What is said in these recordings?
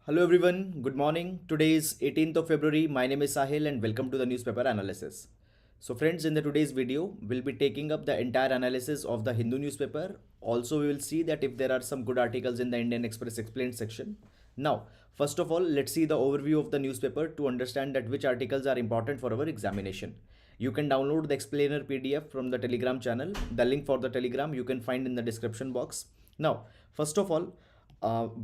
Hello everyone, good morning. Today is 18th of February. My name is Sahil and welcome to the newspaper analysis. So friends, in the today's video, we'll be taking up the entire analysis of the Hindu newspaper. Also, we will see that if there are some good articles in the Indian Express explained section. Now, first of all, let's see the overview of the newspaper to understand that which articles are important for our examination. You can download the explainer PDF from the Telegram channel. The link for the Telegram you can find in the description box. Now, first of all,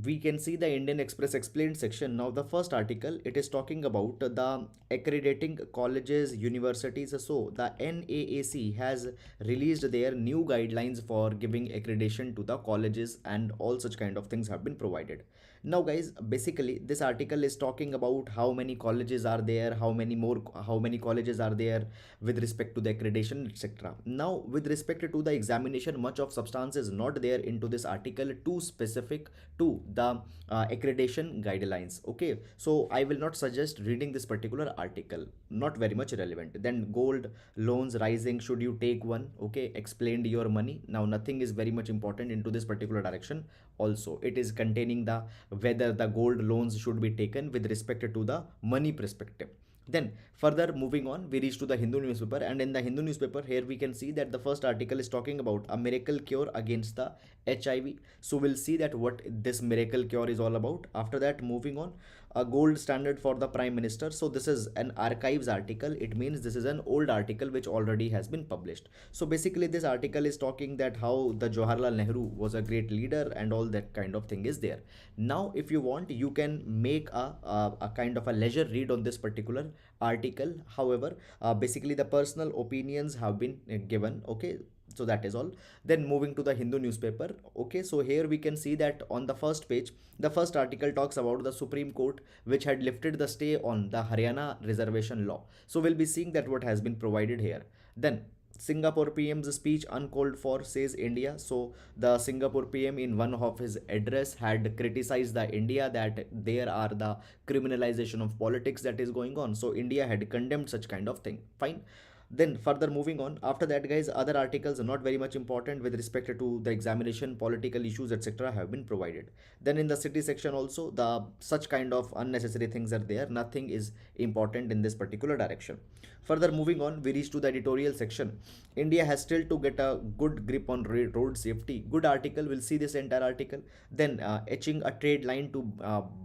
we can see the Indian Express explained section. Now, the first article, it is talking about the accrediting colleges, universities. So, the NAAC has released their new guidelines for giving accreditation to the colleges, and all such kind of things have been provided. Now, guys, basically, this article is talking about how many colleges are there, how many colleges are there with respect to the accreditation, etc. Now, with respect to the examination, much of substance is not there into this article, too specific to the accreditation guidelines. Okay, so I will not suggest reading this particular article, not very much relevant. Then gold loans rising, should you take one? Okay, explained your money. Now nothing is very much important into this particular direction. Also, it is containing the whether the gold loans should be taken with respect to the money perspective. Then further moving on, we reach to the Hindu newspaper, and in the Hindu newspaper here we can see that the first article is talking about a miracle cure against the HIV. So we'll see that what this miracle cure is all about. After that, moving on, a gold standard for the Prime Minister. So this is an archives article. It means this is an old article which already has been published. So basically this article is talking that how the Jawaharlal Nehru was a great leader and all that kind of thing is there. Now if you want, you can make a kind of a leisure read on this particular article. However, basically the personal opinions have been given. Okay, so that is all. Then moving to the Hindu newspaper. Okay, so here we can see that on the first page, the first article talks about the Supreme Court which had lifted the stay on the Haryana reservation law. So we'll be seeing that what has been provided here. Then Singapore PM's speech uncalled for, says India. So the Singapore PM in one of his address had criticized the India that there are the criminalization of politics that is going on. So India had condemned such kind of thing. Fine. Then further moving on, after that, guys, other articles are not very much important with respect to the examination, political issues, etc. have been provided. Then in the city section also, the such kind of unnecessary things are there. Nothing is important in this particular direction. Further moving on, we reach to the editorial section. India has still to get a good grip on road safety. Good article. We'll see this entire article. Then etching a trade line to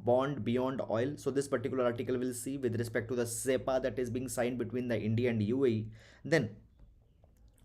bond beyond oil. So this particular article will see with respect to the SEPA that is being signed between the India and UAE. Then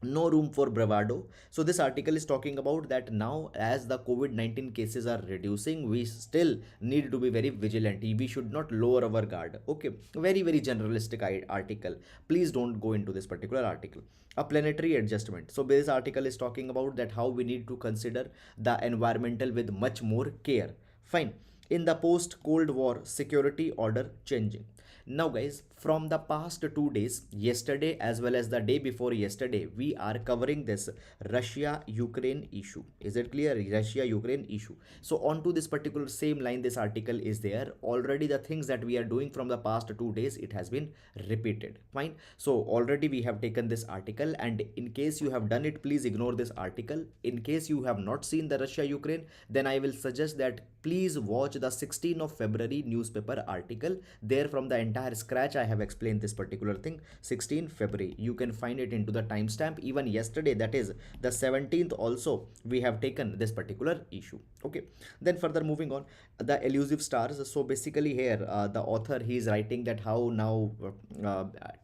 no room for bravado. So this article is talking about that now as the COVID-19 cases are reducing, we still need to be very vigilant. We should not lower our guard. Okay, very generalistic article. Please don't go into this particular article. A planetary adjustment. So this article is talking about that how we need to consider the environmental with much more care. Fine. In the post Cold War security order changing. Now guys, from the past 2 days, yesterday as well as the day before yesterday, we are covering this Russia Ukraine issue. Is it clear? Russia Ukraine issue. So on to this particular same line, this article is there already. The things that we are doing from the past 2 days, it has been repeated. Fine. So already we have taken this article, and in case you have done it, please ignore this article. In case you have not seen the Russia Ukraine, then I will suggest that please watch the 16th of February newspaper article. There from the entire scratch I have explained this particular thing. 16th February, you can find it into the timestamp. Even yesterday, that is the 17th, also we have taken this particular issue. Okay, then further moving on, the elusive stars. So basically here the author, he is writing that how now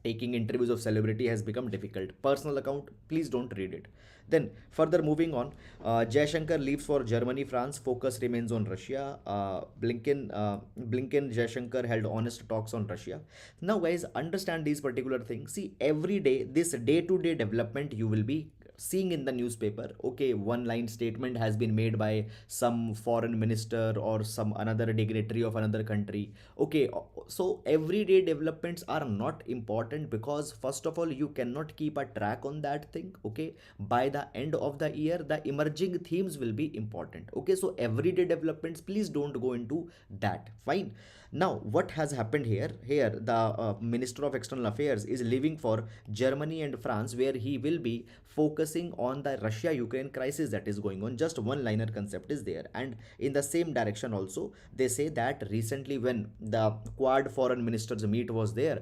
taking interviews of celebrity has become difficult. Personal account, please don't read it. Then further moving on, Jaishankar leaves for Germany, France. Focus remains on Russia. Blinken, Jaishankar held honest talks on Russia. Now, guys, understand these particular things. See, every day, this day-to-day development you will be seeing in the newspaper. Okay, one line statement has been made by some foreign minister or some another dignitary of another country. Okay, so everyday developments are not important because first of all, you cannot keep a track on that thing. Okay, by the end of the year, the emerging themes will be important. Okay, so everyday developments, please don't go into that. Fine. Now what has happened here? Here the Minister of External Affairs is leaving for Germany and France, where he will be focusing focusing on the Russia Ukraine crisis that is going on. Just one liner concept is there, and in the same direction also they say that recently when the quad foreign ministers meet was there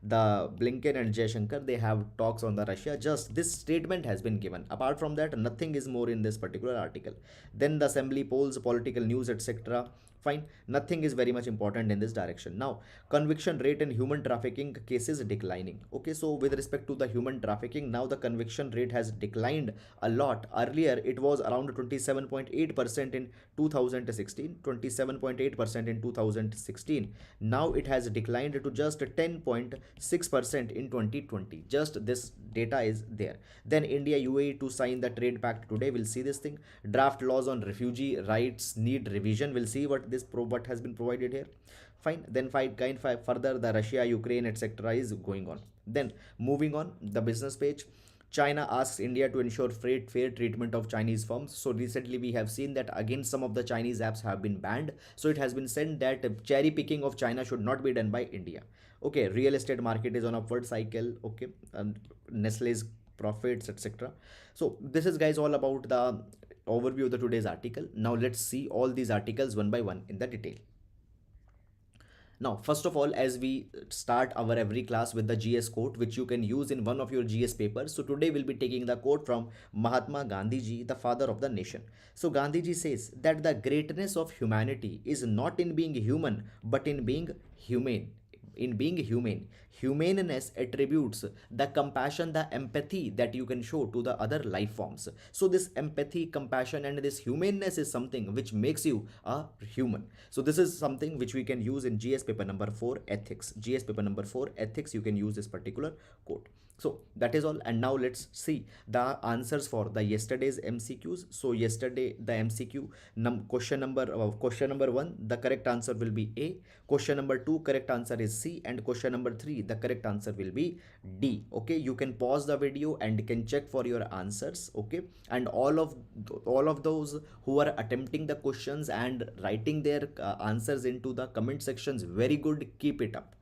the Blinken and Jaishankar, they have talks on the Russia. Just this statement has been given. Apart from that, nothing is more in this particular article. Then the assembly polls, political news, etc. Fine, nothing is very much important in this direction. Now, conviction rate in human trafficking cases declining. Okay, so with respect to the human trafficking, now the conviction rate has declined a lot. Earlier it was around 27.8% in 2016, 27.8% in 2016. Now it has declined to just 10.6% in 2020. Just this data is there. Then India UAE to sign the trade pact today. We'll see this thing. Draft laws on refugee rights need revision. We'll see what has been provided here. Fine. Then further the Russia Ukraine etc is going on. Then moving on the business page, China asks India to ensure fair treatment of Chinese firms. So recently we have seen that again some of the Chinese apps have been banned. So it has been said that cherry picking of China should not be done by India. Okay, real estate market is on upward cycle. Okay, and Nestle's profits etc. So this is guys all about the overview of the today's article. Now let's see all these articles one by one in the detail. Now, first of all, as we start our every class with the GS quote, which you can use in one of your GS papers. So today we'll be taking the quote from Mahatma Gandhi ji, the father of the nation. So Gandhi ji says that the greatness of humanity is not in being human, but in being humane. In being humane, humaneness attributes the compassion, the empathy that you can show to the other life forms. So this empathy, compassion and this humaneness is something which makes you a human. So this is something which we can use in GS paper number 4 ethics. GS paper number 4 ethics, you can use this particular quote. So that is all, and now let's see the answers for the yesterday's MCQs. So yesterday the MCQ question number 1, the correct answer will be A. Question number 2, correct answer is C, and question number 3, the correct answer will be D. Okay, you can pause the video and can check for your answers. Okay, and all of those who are attempting the questions and writing their answers into the comment sections, very good, keep it up.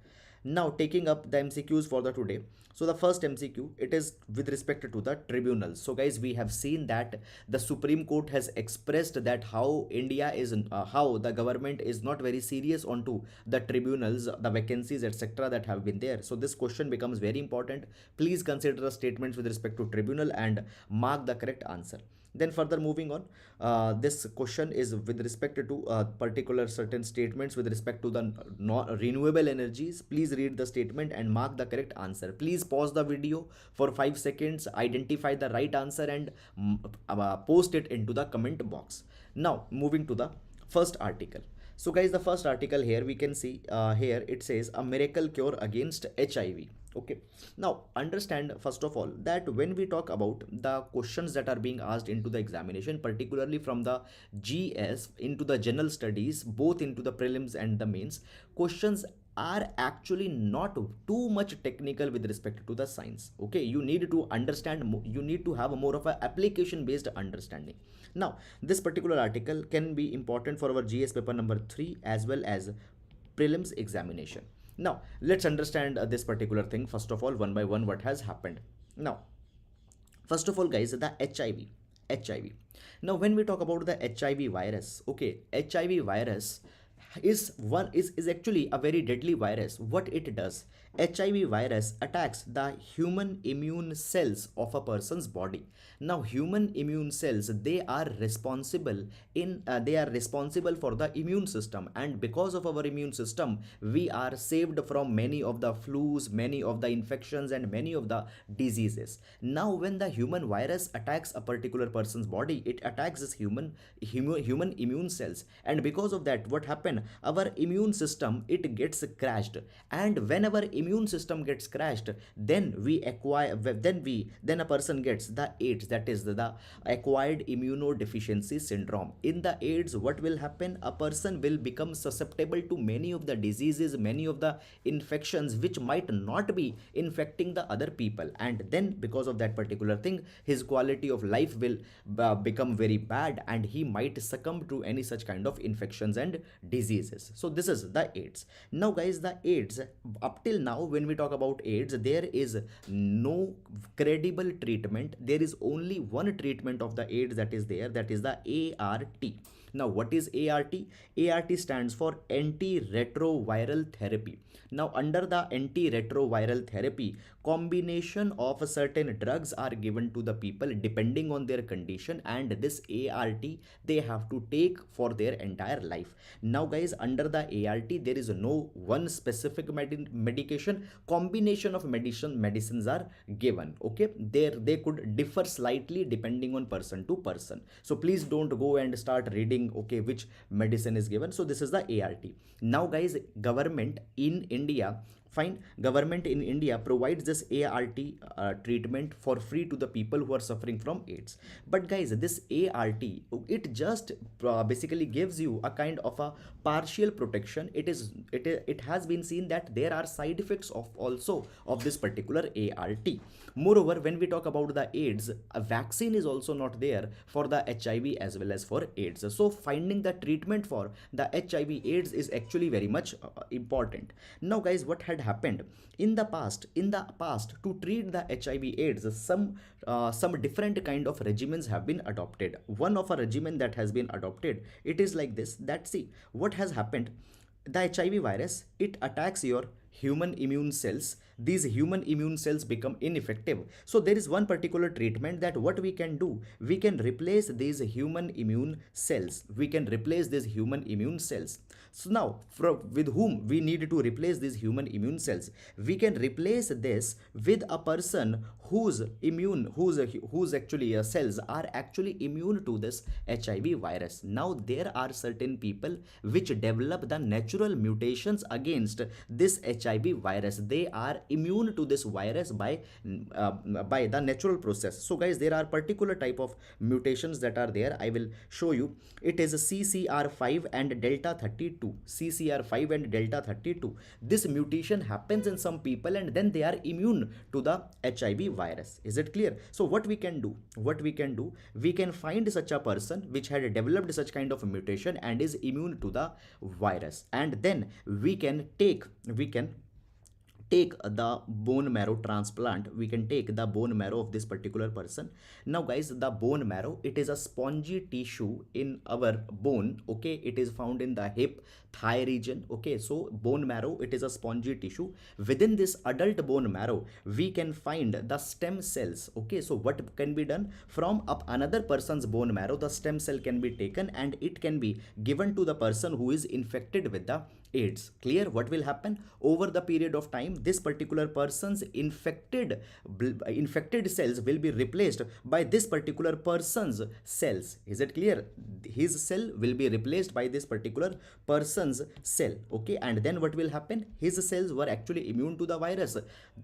Now taking up the MCQs for the today. So the first MCQ, it is with respect to the tribunals. So guys, we have seen that the Supreme Court has expressed that how India is how the government is not very serious onto the tribunals, the vacancies etc that have been there. So this question becomes very important. Please consider the statements with respect to tribunal and mark the correct answer. Then further moving on, this question is with respect to particular certain statements with respect to the renewable energies. Please read the statement and mark the correct answer. Please pause the video for 5 seconds, identify the right answer and post it into the comment box. Now moving to the first article. So guys, the first article here we can see here it says a miracle cure against HIV. Okay, now understand first of all that when we talk about the questions that are being asked into the examination, particularly from the GS into the general studies, both into the prelims and the mains, questions are actually not too much technical with respect to the science. Okay, you need to understand, you need to have more of a application based understanding. Now this particular article can be important for our GS paper number 3 as well as prelims examination. Now let's understand this particular thing first of all one by one what has happened. Now first of all guys, the HIV. Now when we talk about the HIV virus, okay, HIV virus is actually a very deadly virus. What it does, HIV virus attacks the human immune cells of a person's body. Now human immune cells, they are responsible for the immune system, and because of our immune system we are saved from many of the flus, many of the infections and many of the diseases. Now when the human virus attacks a particular person's body, it attacks this human immune cells, and because of that what happens, our immune system, it gets crashed, and when our immune system gets crashed, then a person gets the AIDS, that is the acquired immunodeficiency syndrome. In the AIDS, what will happen, a person will become susceptible to many of the diseases, many of the infections which might not be infecting the other people, and then because of that particular thing, his quality of life will become very bad and he might succumb to any such kind of infections and diseases. So this is the AIDS. Now guys, the AIDS up till now when we talk about AIDS, there is no credible treatment. There is only one treatment of the AIDS that is there, that is the ART. Now, what is ART? ART stands for antiretroviral therapy. Now, under the antiretroviral therapy, combination of certain drugs are given to the people depending on their condition, and this ART they have to take for their entire life. Now, guys, under the ART, there is no one specific medication. Combination of medicines are given. Okay, there they could differ slightly depending on person to person. So please don't go and start reading okay which medicine is given. So this is the ART. Now, guys, government in India, fine, government in India provides this ART treatment for free to the people who are suffering from AIDS. But guys, this ART, it just basically gives you a kind of a partial protection. It has been seen that there are side effects of also of this particular ART. Moreover, when we talk about the AIDS, a vaccine is also not there for the HIV as well as for AIDS. So finding the treatment for the HIV AIDS is actually very much important. Now, guys, what had happened in the past? In the past, to treat the HIV AIDS, some different kind of regimens have been adopted. One of a regimen that has been adopted, it is like this, that see what has happened. The HIV virus, it attacks your human immune cells. These human immune cells become ineffective. So there is one particular treatment that what we can do, we can replace these human immune cells. We can replace these human immune cells. So now, with whom we need to replace these human immune cells? We can replace this with a person whose actually cells are actually immune to this HIV virus. Now there are certain people which develop the natural mutations against this HIV virus. They are immune to this virus by the natural process. So guys, there are particular type of mutations that are there. I will show you. It is CCR5 and delta 32. CCR5 and delta 32. This mutation happens in some people and then they are immune to the HIV virus. Is it clear? So what we can do, we can find such a person which had developed such kind of mutation and is immune to the virus, and then we can take the bone marrow transplant. We can take the bone marrow of this particular person. Now guys, the bone marrow, it is a spongy tissue in our bone. Okay, it is found in the hip, thigh region. Okay, so bone marrow, it is a spongy tissue. Within this adult bone marrow, we can find the stem cells. Okay, so what can be done? From another person's bone marrow, the stem cell can be taken and it can be given to the person who is infected with the AIDS. Clear? What will happen over the period of time? This particular person's infected cells will be replaced by this particular person's cells. Is it clear? His cell will be replaced by this particular person's cell. Okay, and then what will happen? His cells were actually immune to the virus.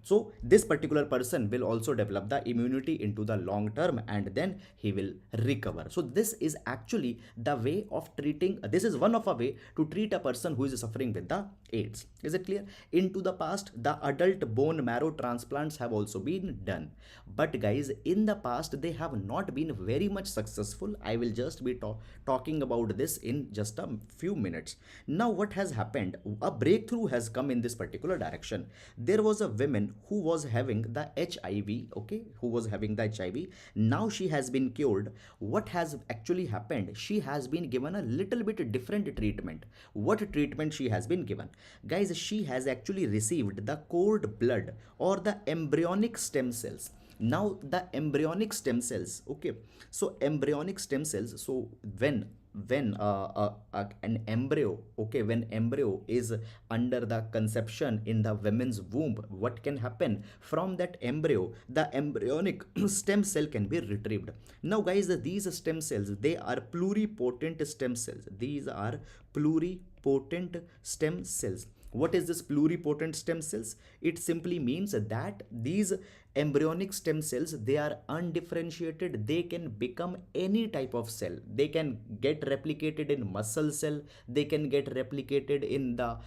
So this particular person will also develop the immunity into the long term and then he will recover. So this is actually the way of treating. This is one of a way to treat a person who is suffering with the AIDS. Is it clear? Into the past, the adult bone marrow transplants have also been done. But guys, in the past, they have not been very much successful. I will just be talking about this in just a few minutes. Now, what has happened? A breakthrough has come in this particular direction. There was a woman who was having the HIV, okay, who was having the HIV. Now she has been cured. What has actually happened? She has been given a little bit different treatment. What treatment she has been given? Guys, she has actually received the cord blood or the embryonic stem cells. Now the embryonic stem cells, okay, so embryonic stem cells, so when an embryo, okay, when embryo is under the conception in the woman's womb, what can happen? From that embryo, the embryonic stem cell can be retrieved. Now guys, these stem cells, they are pluripotent stem cells. These are pluripotent stem cells. What is this pluripotent stem cells? It simply means that these embryonic stem cells, they are undifferentiated. They can become any type of cell. They can get replicated in muscle cell, they can get replicated in the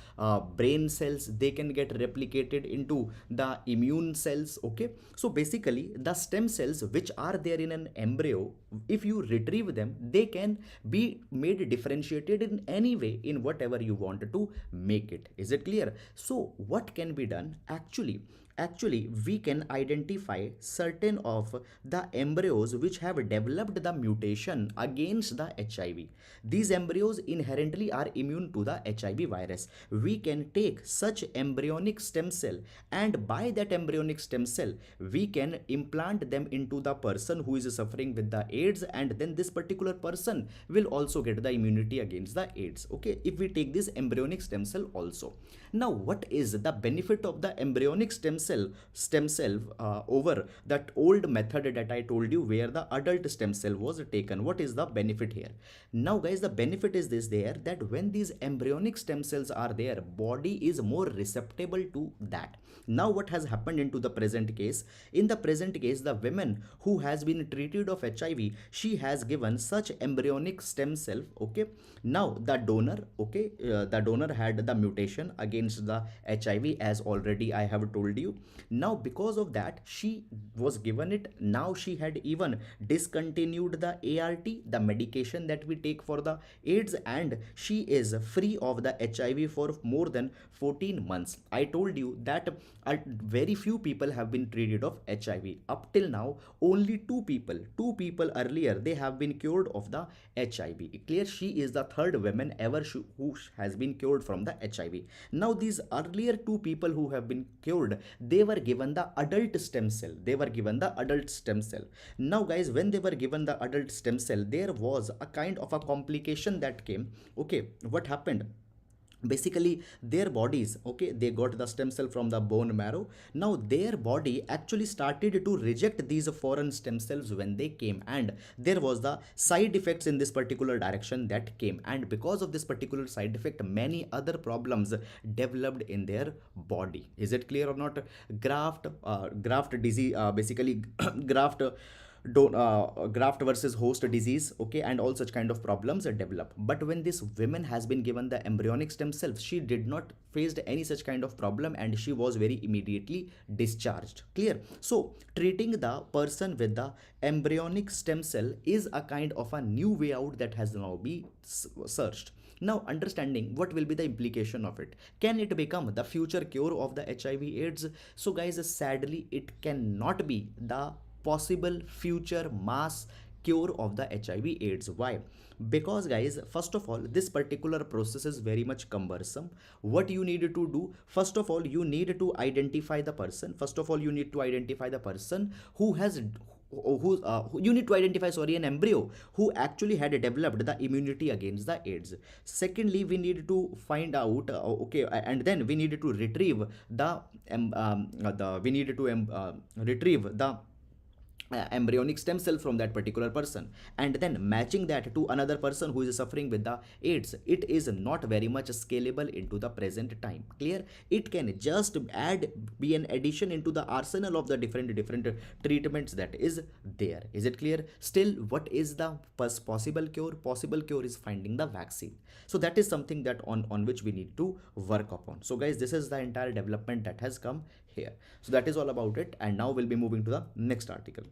brain cells, they can get replicated into the immune cells. Okay, so basically the stem cells which are there in an embryo, if you retrieve them, they can be made differentiated in any way, in whatever you want to make it. Is it clear? So what can be done? Actually we can identify certain of the embryos which have developed the mutation against the HIV. These embryos inherently are immune to the HIV virus. We can take such embryonic stem cell, and by that embryonic stem cell we can implant them into the person who is suffering with the AIDS, and then this particular person will also get the immunity against the AIDS. Okay, if we take this embryonic stem cell also. Now what is the benefit of the embryonic stem cell over that old method that I told you, where the adult stem cell was taken? What is the benefit here? Now guys, the benefit is this there, that when these embryonic stem cells are there, body is more receptible to that. Now what has happened into the present case? In the present case, the woman who has been treated of HIV, she has given such embryonic stem cell. Okay, now the donor, okay, the donor had the mutation against the HIV, as already I have told you. Now because of that, she was given it. Now she had even discontinued the ART, the medication that we take for the AIDS, and she is free of the HIV for more than 14 months. I told you that very few people have been treated of HIV. Up till now, only two people earlier, they have been cured of the HIV. Clear? She is the third woman ever who has been cured from the HIV. Now these earlier two people who have been cured, they were given the adult stem cell. Now guys, when they were given the adult stem cell, there was a kind of a complication that came. Okay, what happened? Basically their bodies, okay, they got the stem cell from the bone marrow. Now their body actually started to reject these foreign stem cells when they came, and there was the side effects in this particular direction that came, and because of this particular side effect, many other problems developed in their body. Is it clear or not? Graft disease, basically graft graft versus host disease, okay, and all such kind of problems are developed. But when this woman has been given the embryonic stem cells, she did not faced any such kind of problem, and she was very immediately discharged. Clear? So treating the person with the embryonic stem cell is a kind of a new way out that has now been searched. Now understanding what will be the implication of it. Can it become the future cure of the HIV AIDS? So guys, sadly it cannot be the possible future mass cure of the HIV AIDS. Why? Because guys, first of all, this particular process is very much cumbersome. What you need to do, first of all, you need to identify the person. Who has you need to identify, sorry, an embryo who actually had developed the immunity against the AIDS. Secondly, we need to find out, okay, and then we need to retrieve the embryonic stem cell from that particular person, and then matching that to another person who is suffering with the AIDS. It is not very much scalable into the present time. Clear? It can just be an addition into the arsenal of the different treatments that is there. Is it clear? Still, what is the possible cure? Possible cure is finding the vaccine. So that is something that on which we need to work upon. So guys, this is the entire development that has come here. So that is all about it, and now we'll be moving to the next article.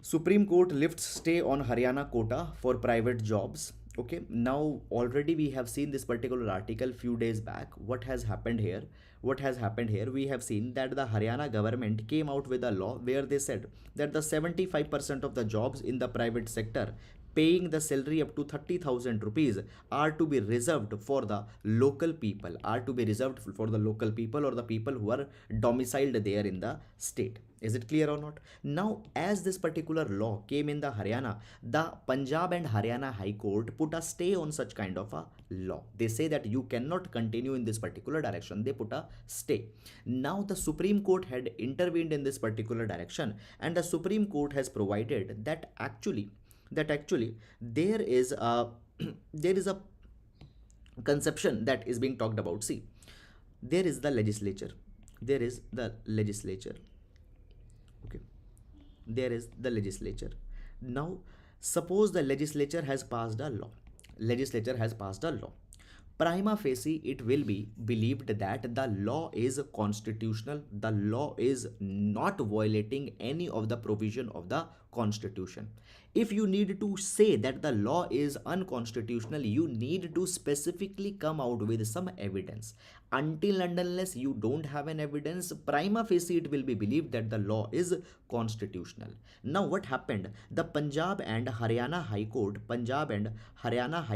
Supreme Court lifts stay on Haryana quota for private jobs. Okay, now already we have seen this particular article few days back. What has happened here? We have seen that the Haryana government came out with a law where they said that the 75% of the jobs in the private sector paying the salary up to 30,000 rupees are to be reserved for the local people, or the people who are domiciled there in the state. Is it clear or not? Now, as this particular law came in the Haryana, the Punjab and Haryana High Court put a stay on such kind of a law. They say that you cannot continue in this particular direction. They put a stay. Now, the Supreme Court had intervened in this particular direction, and the Supreme Court has provided that actually there is a conception that is being talked about. See, there is the legislature. there is the legislature. Now, suppose the legislature has passed a law. Legislature has passed a law. Prima facie, it will be believed that the law is constitutional. The law is not violating any of the provision of the constitution. If you need to say that the law is unconstitutional, you need to specifically come out with some evidence. Until and unless you don't have an evidence, prima facie it will be believed that the law is constitutional. Now what happened? The Punjab and Haryana High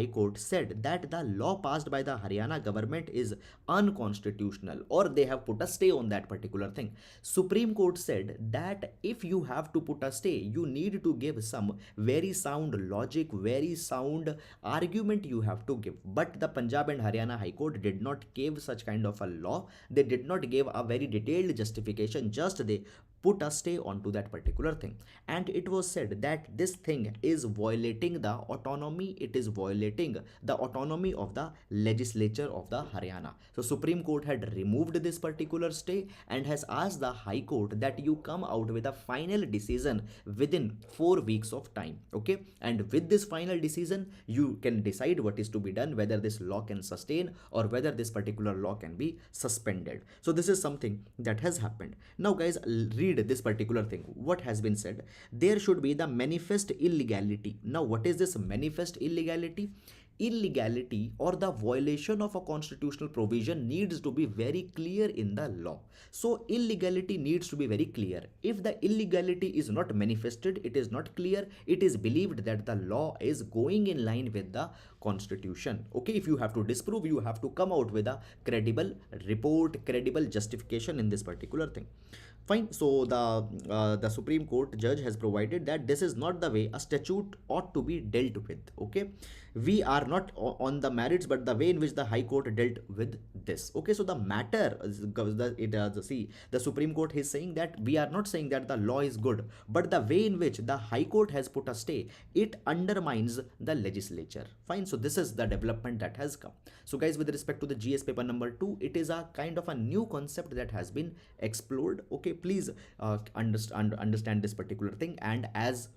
Court said that the law passed by the Haryana government is unconstitutional, or they have put a stay on that particular thing. Supreme Court said that if you have to put a stay, you need to give some very sound logic, very sound argument you have to give. But the Punjab and Haryana High Court did not give such kind of a law. They did not give a very detailed justification, just they put a stay onto that particular thing. And it was said that this thing is violating the autonomy, it is violating the autonomy of the legislature of the Haryana. So Supreme Court had removed this particular stay and has asked the High Court that you come out with a final decision within 4 weeks of time. Okay, and with this final decision you can decide what is to be done, whether this law can sustain or whether this particular law can be suspended. So this is something that has happened. Now guys, read this particular thing. What has been said? There should be the manifest illegality. Now what is this manifest illegality? Illegality or the violation of a constitutional provision needs to be very clear in the law. So illegality needs to be very clear. If the illegality is not manifested, it is not clear, it is believed that the law is going in line with the constitution. Okay, if you have to disprove, you have to come out with a credible report, credible justification in this particular thing. Fine. So the Supreme Court judge has provided that this is not the way a statute ought to be dealt with. Okay, we are not on the merits, but the way in which the High Court dealt with this. Okay, so the matter the Supreme Court is saying that we are not saying that the law is good, but the way in which the High Court has put a stay, it undermines the legislature. Fine. So this is the development that has come. So guys, with respect to the GS paper number 2, it is a kind of a new concept that has been explored. Okay, please understand this particular thing, and as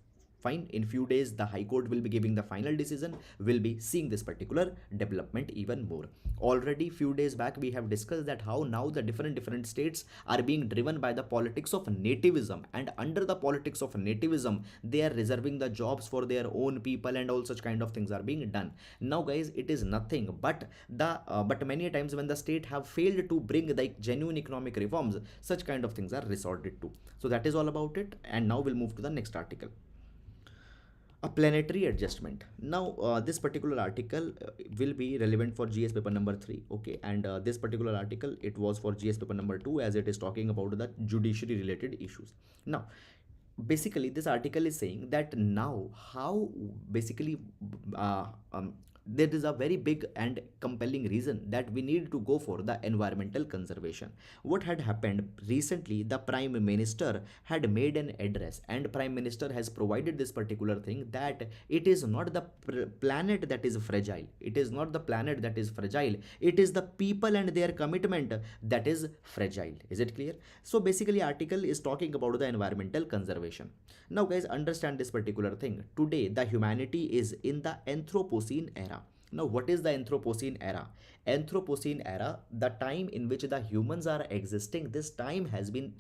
fine, in few days the High Court will be giving the final decision, will be seeing this particular development even more. Already few days back we have discussed that how now the different states are being driven by the politics of nativism, and under the politics of nativism they are reserving the jobs for their own people, and all such kind of things are being done. Now guys, it is nothing but but many times when the state have failed to bring like genuine economic reforms, such kind of things are resorted to. So that is all about it, and now we'll move to the next article. A planetary adjustment. Now this particular article will be relevant for GS paper number 3. Okay, and this particular article, it was for GS paper number 2, as it is talking about the judiciary related issues. Now basically this article is saying that now how basically there is a very big and compelling reason that we need to go for the environmental conservation. What had happened recently, the Prime Minister had made an address, and Prime Minister has provided this particular thing that it is not the planet that is fragile, it is not the planet that is fragile, it is the people and their commitment that is fragile. Is it clear? So basically article is talking about the environmental conservation. Now guys, understand this particular thing. Today the humanity is in the Anthropocene era. Now what is the Anthropocene era? Anthropocene era, the time in which the humans are existing, this time has been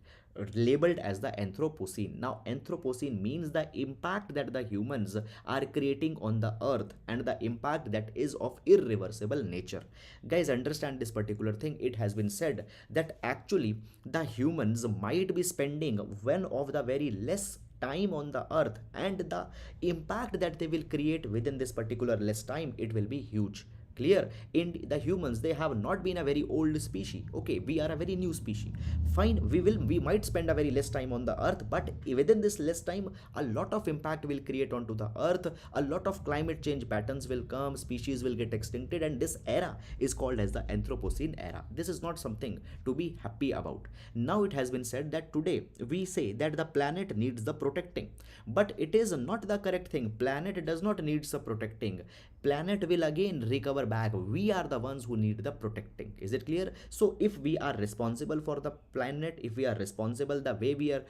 labeled as the Anthropocene. Now Anthropocene means the impact that the humans are creating on the earth, and the impact that is of irreversible nature. Guys, understand this particular thing. It has been said that actually the humans might be spending one of the very less time on the earth, and the impact that they will create within this particular less time, it will be huge. Clear? In the humans, they have not been a very old species. Okay, we are a very new species. Fine, we might spend a very less time on the earth, but within this less time a lot of impact will create onto the earth, a lot of climate change patterns will come, species will get extincted, and this era is called as the Anthropocene era. This is not something to be happy about. Now it has been said that today we say that the planet needs the protecting, but it is not the correct thing. Planet does not need the protecting. Planet will again recover back. We are the ones who need the protecting. Is it clear? So if we are responsible for the planet, if we are responsible the way we are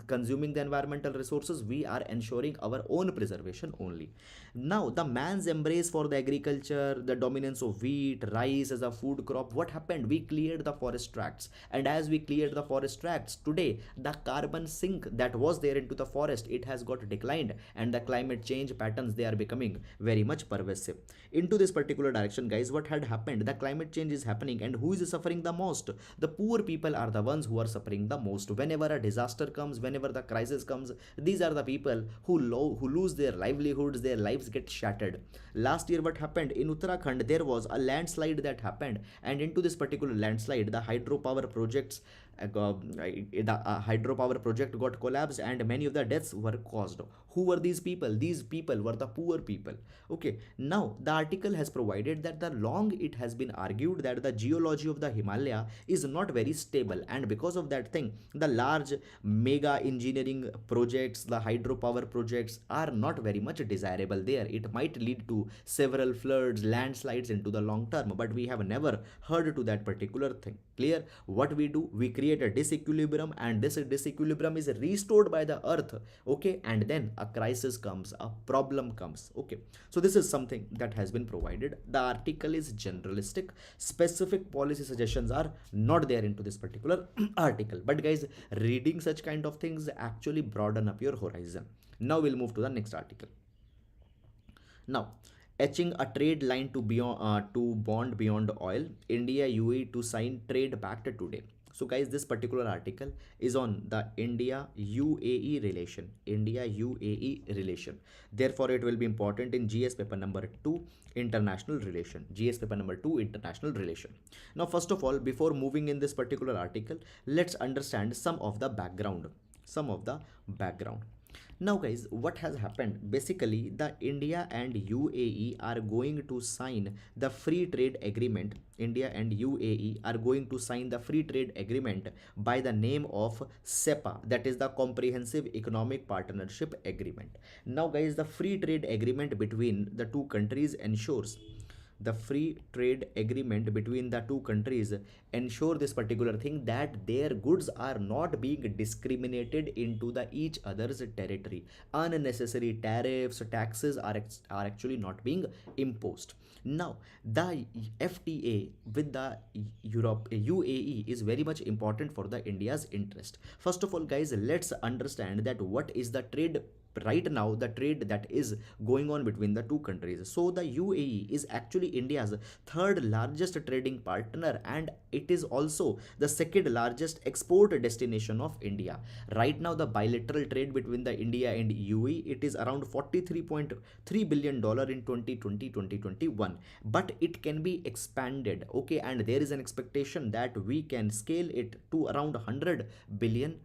consuming the environmental resources, we are ensuring our own preservation only. Now the man's embrace for the agriculture, the dominance of wheat, rice as a food crop, what happened? We cleared the forest tracts, and as we cleared the forest tracts, today the carbon sink that was there into the forest, it has got declined, and the climate change patterns, they are becoming very much pervasive into this particular direction. Guys, what had happened? The climate change is happening, and who is suffering the most? The poor people are the ones who are suffering the most. Whenever a disaster comes, whenever the crisis comes, these are the people who lose their livelihoods, their lives get shattered. Last year, what happened in Uttarakhand? There was a landslide that happened, and into this particular landslide, the hydropower projects the hydropower project got collapsed, and many of the deaths were caused. Who were these people? These people were the poor people. Okay, now the article has provided that the long it has been argued that the geology of the Himalaya is not very stable, and because of that thing, the large mega engineering projects, the hydropower projects are not very much desirable there. It might lead to several floods, landslides into the long term, but we have never heard to that particular thing. Clear? What we do? We create a disequilibrium, and this disequilibrium is restored by the earth. Okay, and then a crisis comes, a problem comes. Okay, so this is something that has been provided. The article is generalistic. Specific policy suggestions are not there into this particular article, but guys, reading such kind of things actually broaden up your horizon. Now we'll move to the next article. Now, etching a trade line to bond beyond oil, India UAE to sign trade pact today. So guys, this particular article is on the India UAE relation. India UAE relation. Therefore, it will be important in GS paper number 2, international relation. GS paper number 2, international relation. Now, first of all, before moving in this particular article, let's understand some of the background. Now guys, what has happened? Basically, the India and UAE are going to sign the free trade agreement. India and UAE are going to sign the free trade agreement by the name of SEPA, that is the Comprehensive Economic Partnership Agreement. Now guys, the free trade agreement between the two countries ensures ensure this particular thing, that their goods are not being discriminated into the each other's territory. Unnecessary tariffs, taxes are actually not being imposed. Now the FTA with the UAE is very much important for the India's interest. First of all guys, let's understand that what is the trade right now, the trade that is going on between the two countries. So the UAE is actually India's third largest trading partner, and it is also the second largest export destination of India. Right now, the bilateral trade between the India and UAE, it is around $43.3 billion in 2020-2021, but it can be expanded. Okay, and there is an expectation that we can scale it to around $100 billion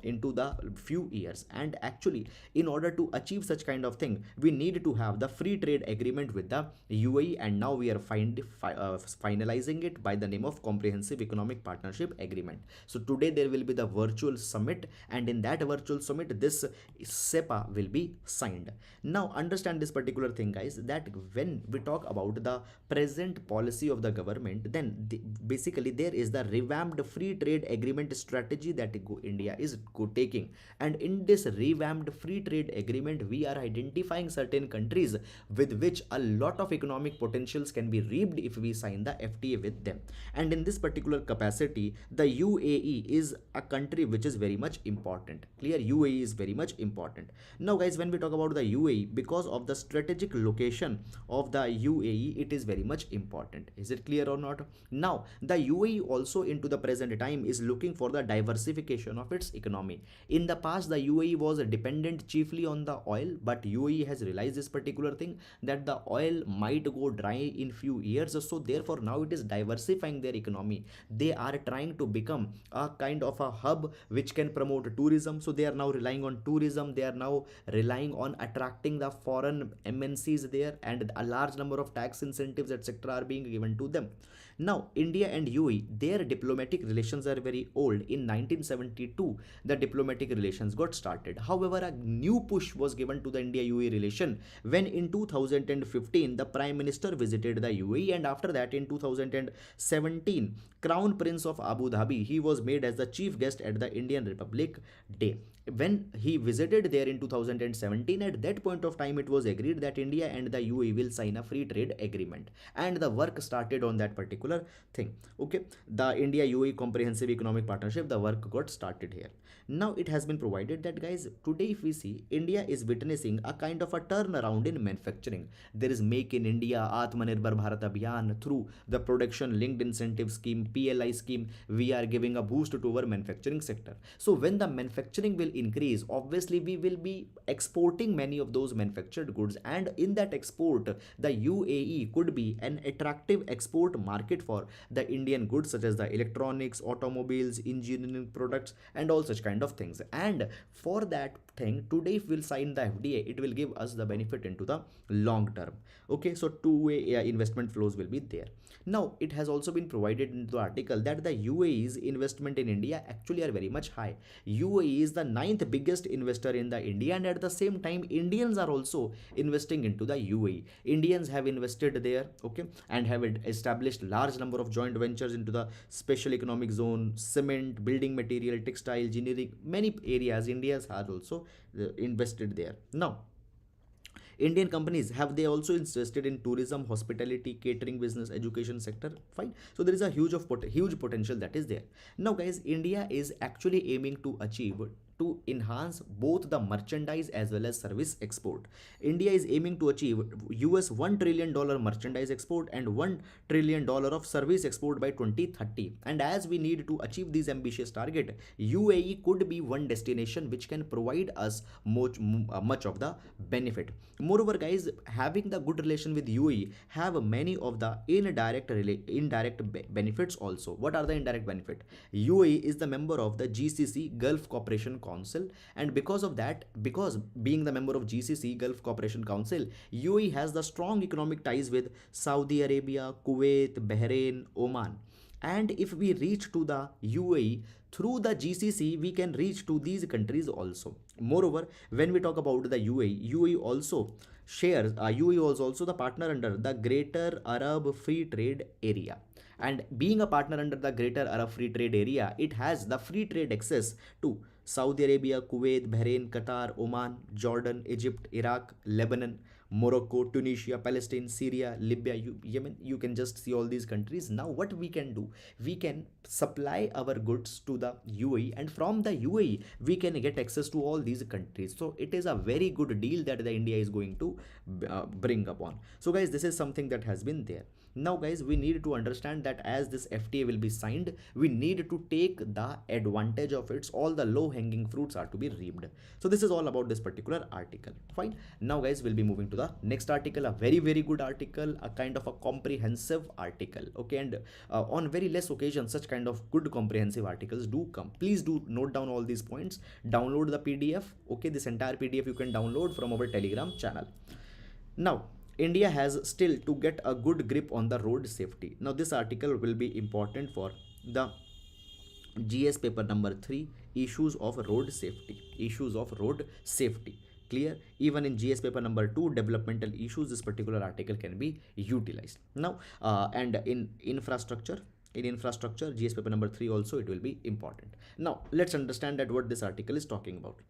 into the few years. And actually, in order to achieve such kind of thing, we need to have the free trade agreement with the UAE, and now we are finalizing it by the name of Comprehensive Economic Partnership Agreement. So today there will be the virtual summit, and in that virtual summit this SEPA will be signed. Now understand this particular thing guys, that when we talk about the present policy of the government, then basically there is the revamped free trade agreement strategy that India is taking, and in this revamped free trade agreement, we are identifying certain countries with which a lot of economic potentials can be reaped if we sign the FTA with them. And in this particular capacity, the UAE is a country which is very much important. Clear? UAE is very much important. Now guys, when we talk about the UAE, because of the strategic location of the UAE, it is very much important. Is it clear or not? Now the UAE also into the present time is looking for the diversification of its economy. In the past, the UAE was dependent chiefly on the oil, but UAE has realized this particular thing, that the oil might go dry in few years. So therefore now it is diversifying their economy. They are trying to become a kind of a hub which can promote tourism. So they are now relying on tourism. They are now relying on attracting the foreign MNCs there, and a large number of tax incentives etc. are being given to them. Now India and UAE, their diplomatic relations are very old. In 1972 the diplomatic relations got started. However, However, a new push was given to the India-UAE relation when in 2015 the Prime Minister visited the UAE, and after that in 2017 Crown Prince of Abu Dhabi, he was made as the chief guest at the Indian Republic Day. When he visited there in 2017, at that point of time it was agreed that India and the UAE will sign a free trade agreement, and the work started on that particular thing. Okay, the India UAE comprehensive economic partnership, the work got started here. Now it has been provided that, guys, today if we see, India is witnessing a kind of a turnaround in manufacturing. There is Make in India, Atmanirbhar Bharat Abhiyan. Through the production linked incentive scheme, PLI scheme, we are giving a boost to our manufacturing sector. So when the manufacturing will increase, obviously we will be exporting many of those manufactured goods, and in that export the UAE could be an attractive export market for the Indian goods such as the electronics, automobiles, engineering products, and all such kind of things. And for that thing, today if we'll sign the FDA, it will give us the benefit into the long term. Okay, so two-way investment flows will be there. Now it has also been provided in the article that the UAE's investment in India actually are very much high. UAE is the ninth biggest investor in the India, and at the same time Indians are also investing into the UAE. Indians have invested there, okay, and have established large number of joint ventures into the special economic zone, cement, building material, textile, engineering, many areas India has also invested there. Now Indian companies have they also invested in tourism, hospitality, catering business, education sector. Fine. So there is a huge potential that is there. Now, guys, India is actually aiming to achieve to enhance both the merchandise as well as service export. India is aiming to achieve US $1 trillion merchandise export and $1 trillion of service export by 2030. And as we need to achieve these ambitious target, UAE could be one destination which can provide us much of the benefit. Moreover, guys, having the good relation with UAE have many of the indirect benefits also. What are the indirect benefit? UAE is the member of the GCC Gulf Cooperation Council, and because of that, because being the member of GCC Gulf Cooperation Council, UAE has the strong economic ties with Saudi Arabia, Kuwait, Bahrain, Oman. And if we reach to the UAE through the GCC, we can reach to these countries also. Moreover, when we talk about the UAE also shares, UAE was also the partner under the Greater Arab Free Trade Area. And being a partner under the Greater Arab Free Trade Area, it has the free trade access to Saudi Arabia, Kuwait, Bahrain, Qatar, Oman, Jordan, Egypt, Iraq, Lebanon, Morocco, Tunisia, Palestine, Syria, Libya, Yemen. You can just see all these countries. Now what we can do, we can supply our goods to the UAE, and from the UAE we can get access to all these countries. So it is a very good deal that the India is going to bring upon. So guys, this is something that has been there. Now guys, we need to understand that as this FTA will be signed, we need to take the advantage of it. All the low hanging fruits are to be reaped. So this is all about this particular article. Fine. Now guys, we'll be moving to the next article, a very good article, a kind of a comprehensive article. Okay, and on very less occasions such kind of good comprehensive articles do come. Please do note down all these points, download the PDF. Okay, this entire PDF you can download from our Telegram channel. Now India has still to get a good grip on the road safety. Now this article will be important for the GS paper number 3, issues of road safety. Clear? Even in GS paper number 2, developmental issues, this particular article can be utilized. Now and in infrastructure, GS paper number 3 also it will be important. Now let's understand that what this article is talking about.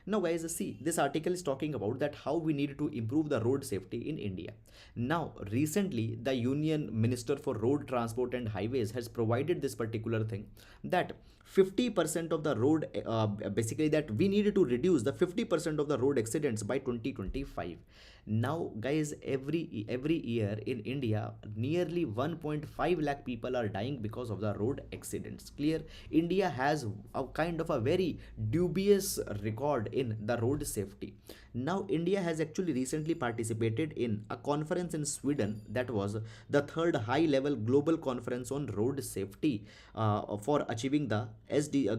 Now guys, see, this article is talking about that how we need to improve the road safety in India. Now recently the Union Minister for Road Transport and Highways has provided this particular thing, that 50% of the road, basically that we needed to reduce the 50% of the road accidents by 2025. Now guys, every year in India nearly 1.5 lakh people are dying because of the road accidents. Clear? India has a kind of a very dubious record in the road safety. Now India has actually recently participated in a conference in Sweden, that was the third high level global conference on road safety for achieving the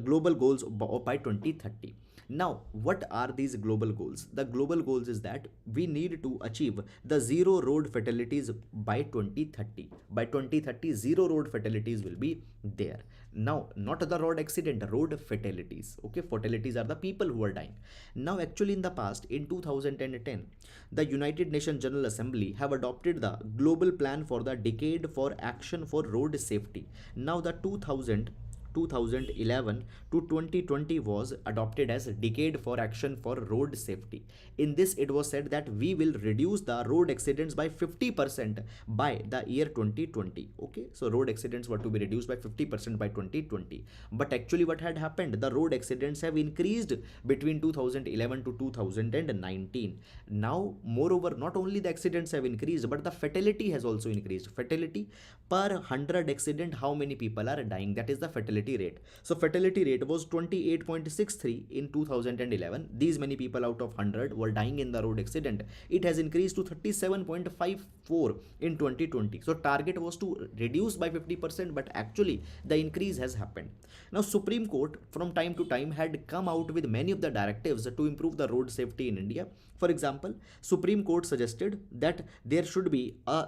global goals by 2030. Now, what are these global goals? The global goals is that we need to achieve the zero road fatalities by 2030. By 2030, zero road fatalities will be there. Now, not the road accident, road fatalities. Okay, fatalities are the people who are dying. Now, actually, in the past, in 2010, the United Nations General Assembly have adopted the global plan for the decade for action for road safety. Now, the 2011 to 2020 was adopted as decade for action for road safety. In this, it was said that we will reduce the road accidents by 50% by the year 2020. Okay, so road accidents were to be reduced by 50% by 2020. But actually, what had happened? The road accidents have increased between 2011 to 2019. Now, moreover, not only the accidents have increased, but the fatality has also increased. Fatality per 100 accident, how many people are dying? That is the fatality rate. So fatality rate was 28.63 in 2011. These many people out of 100 were dying in the road accident. It has increased to 37.54 in 2020. So target was to reduce by 50%, but actually the increase has happened. Now Supreme Court from time to time had come out with many of the directives to improve the road safety in India. For example, Supreme Court suggested that there should be a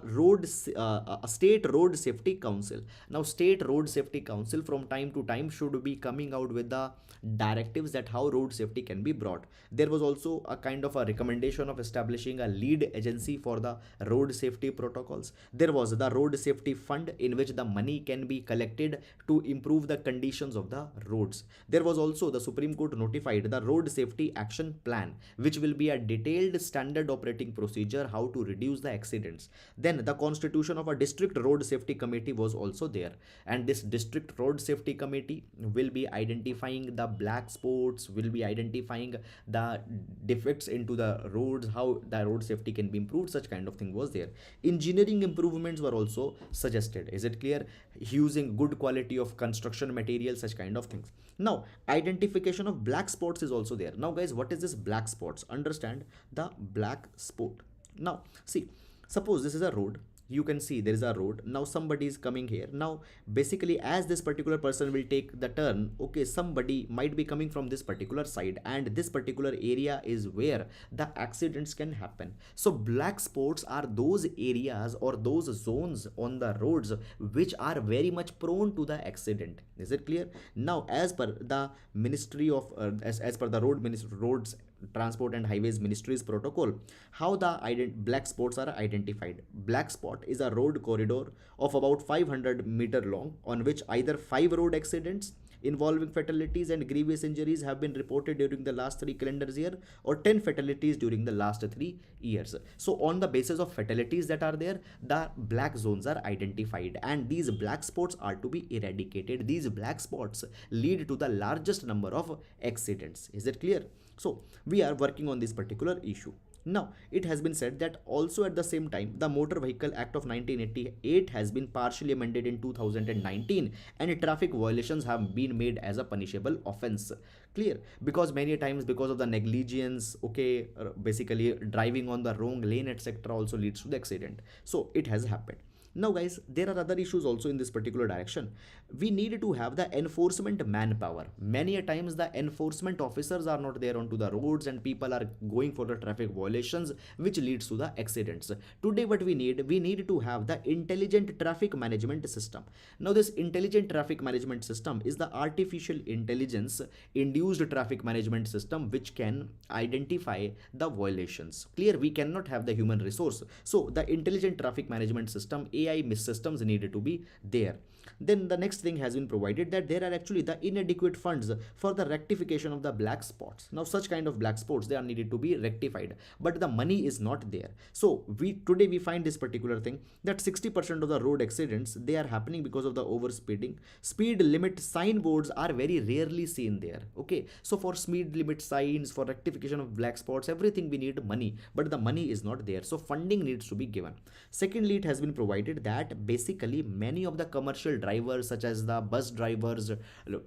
state road safety council. Now state road safety council from time to time should be coming out with the directives that how road safety can be brought. There was also a kind of a recommendation of establishing a lead agency for the road safety protocols. There was the road safety fund in which the money can be collected to improve the conditions of the roads. There was also the Supreme Court notified the road safety action plan, which will be a detailed standard operating procedure how to reduce the accidents. Then the constitution of a district road safety committee was also there, and this district road safety committee will be identifying the black spots, will be identifying the defects into the roads, how the road safety can be improved. Such kind of thing was there. Engineering improvements were also suggested. Is it clear? Using good quality of construction materials, such kind of things. Now identification of black spots is also there. Now guys, what is this black spots? Understand the black spot. Now see, suppose this is a road. You can see there is a road. Now somebody is coming here. Now basically, as this particular person will take the turn, okay, somebody might be coming from this particular side, and this particular area is where the accidents can happen. So black spots are those areas or those zones on the roads which are very much prone to the accident. Is it clear? Now as per the ministry of as per the roads transport and highways ministry's protocol, how the black spots are identified. Black spot is a road corridor of about 500-meter long on which either 5 road accidents involving fatalities and grievous injuries have been reported during the last 3 calendar years, or 10 fatalities during the last 3 years. So on the basis of fatalities that are there, the black zones are identified, and these black spots are to be eradicated. These black spots lead to the largest number of accidents. Is it clear? So we are working on this particular issue. Now, it has been said that also at the same time, the Motor Vehicle Act of 1988 has been partially amended in 2019, and traffic violations have been made as a punishable offense. Clear? Because many times, because of the negligence, okay, basically driving on the wrong lane, etc., also leads to the accident. So it has happened. Now guys, there are other issues also in this particular direction. We need to have the enforcement manpower. Many a times the enforcement officers are not there onto the roads, and people are going for the traffic violations, which leads to the accidents. Today what we need to have the intelligent traffic management system. Now this intelligent traffic management system is the artificial intelligence induced traffic management system which can identify the violations. Clear? We cannot have the human resource. So the intelligent traffic management system, AI systems, needed to be there. Then the next thing has been provided that there are actually the inadequate funds for the rectification of the black spots. Now such kind of black spots, they are needed to be rectified, but the money is not there. So today we find this particular thing that 60% of the road accidents, they are happening because of the overspeeding. Speed limit signboards are very rarely seen there. Okay, so for speed limit signs, for rectification of black spots, everything we need money, but the money is not there. So funding needs to be given. Secondly, it has been provided provided that basically many of the commercial drivers such as the bus drivers,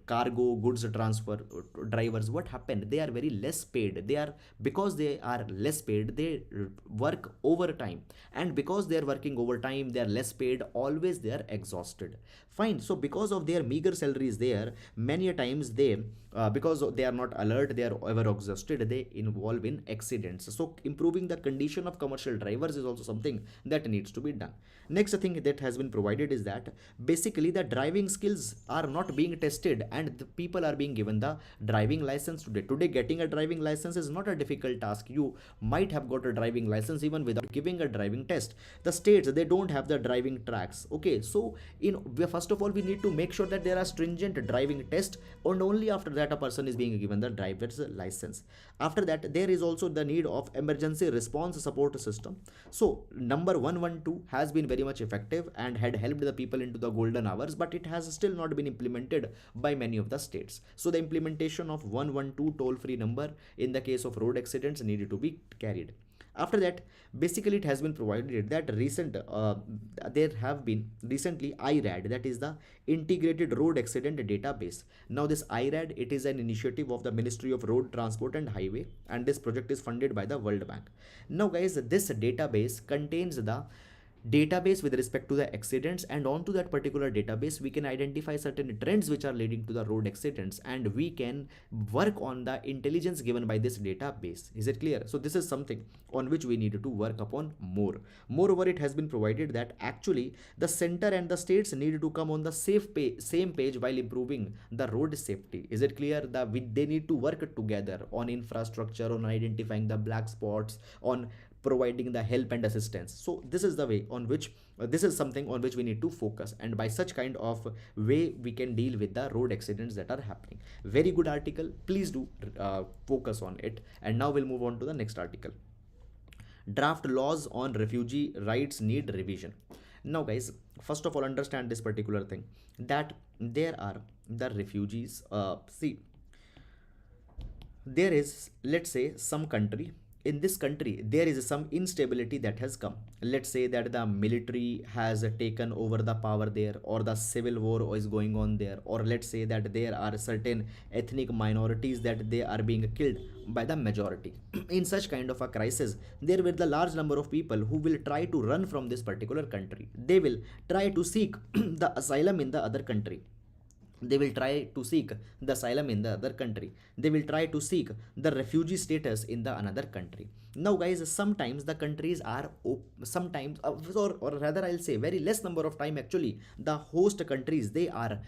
cargo goods transfer drivers, what happened, they are very less paid. They are, because they are less paid, they work overtime, and because they are working overtime, they are less paid, always they are exhausted. Fine. So because of their meager salaries there, many a times they because they are not alert, they are ever exhausted, they involve in accidents. So improving the condition of commercial drivers is also something that needs to be done. Next thing that has been provided is that basically the driving skills are not being tested, and the people are being given the driving license today. Getting a driving license is not a difficult task. You might have got a driving license even without giving a driving test. The states, they don't have the driving tracks. Okay, so first of all, we need to make sure that there are stringent driving tests, and only after that a person is being given the driver's license. After that, there is also the need of emergency response support system. So number 112 has been very much effective and had helped the people into the golden hours, but it has still not been implemented by many of the states. So the implementation of 112 toll free number in the case of road accidents needed to be carried. After that, basically it has been provided that there have been recently IRAD, that is the Integrated Road Accident Database. Now this IRAD, it is an initiative of the Ministry of Road Transport and Highway, and this project is funded by the World Bank. Now guys, this database contains the database with respect to the accidents, and onto that particular database we can identify certain trends which are leading to the road accidents, and we can work on the intelligence given by this database. Is it clear? So this is something on which we need to work upon more. Moreover, it has been provided that actually the center and the states need to come on the same page while improving the road safety. Is it clear? They need to work together on infrastructure, on identifying the black spots, on providing the help and assistance. So this is the way on which this is something on which we need to focus, and by such kind of way we can deal with the road accidents that are happening. Very good article, please do focus on it. And now we'll move on to the next article. Draft laws on refugee rights need revision. Now guys, first of all, understand this particular thing, that there are the refugees. See, there is, let's say, some country. In this country there is some instability that has come. Let's say that the military has taken over the power there, or the civil war is going on there, or let's say that there are certain ethnic minorities that they are being killed by the majority. In such kind of a crisis, there will be the large number of people who will try to run from this particular country. They will try to seek the asylum in the other country. They will try to seek the asylum in the other country. They will try to seek the refugee status in the another country. Now guys, sometimes the countries are sometimes or rather I'll say very less number of time actually, the host countries, they are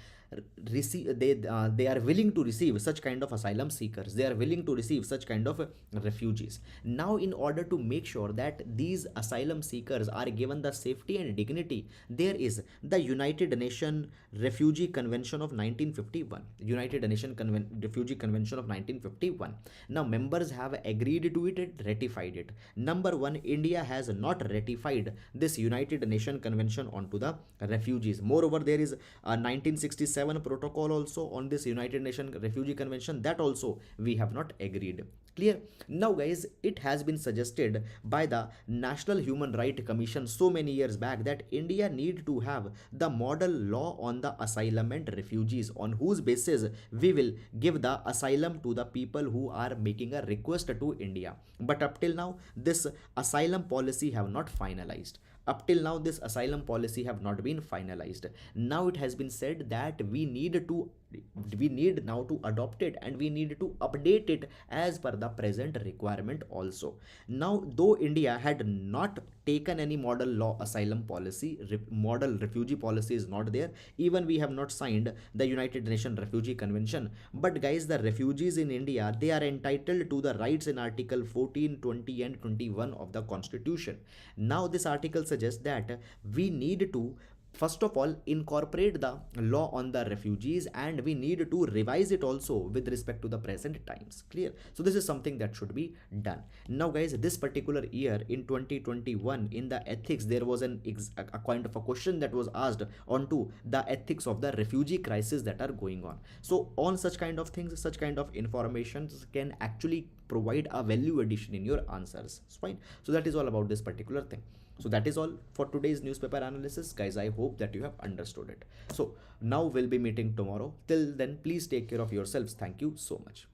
they are willing to receive such kind of asylum seekers. They are willing to receive such kind of refugees. Now in order to make sure that these asylum seekers are given the safety and dignity, there is the United Nations Refugee Convention of 1951. United Nations Refugee Convention of 1951. Now members have agreed to it and ratified it. Number one, India has not ratified this United Nations Convention onto the refugees. Moreover, there is a 1967 protocol also on this United Nations Refugee Convention, that also we have not agreed. Clear? Now guys, it has been suggested by the National Human Rights Commission so many years back that India need to have the model law on the asylum and refugees, on whose basis we will give the asylum to the people who are making a request to India. But up till now, this asylum policy have not finalized. Up till now, this asylum policy have not been finalized. Now it has been said that we need now to adopt it, and we need to update it as per the present requirement also. Now, though India had not taken any model law asylum policy, model refugee policy is not there. Even we have not signed the United Nations Refugee Convention. But guys, the refugees in India, they are entitled to the rights in Article 14, 20 and 21 of the Constitution. Now this article suggests that we need to first of all incorporate the law on the refugees, and we need to revise it also with respect to the present times. Clear? So this is something that should be done. Now guys, this particular year in 2021, in the ethics, there was a kind of a question that was asked onto the ethics of the refugee crisis that are going on. So on such kind of things, such kind of information can actually provide a value addition in your answers. It's fine. So that is all about this particular thing. So that is all for today's newspaper analysis, guys. I hope that you have understood it. So now we'll be meeting tomorrow. Till then, please take care of yourselves. Thank you so much.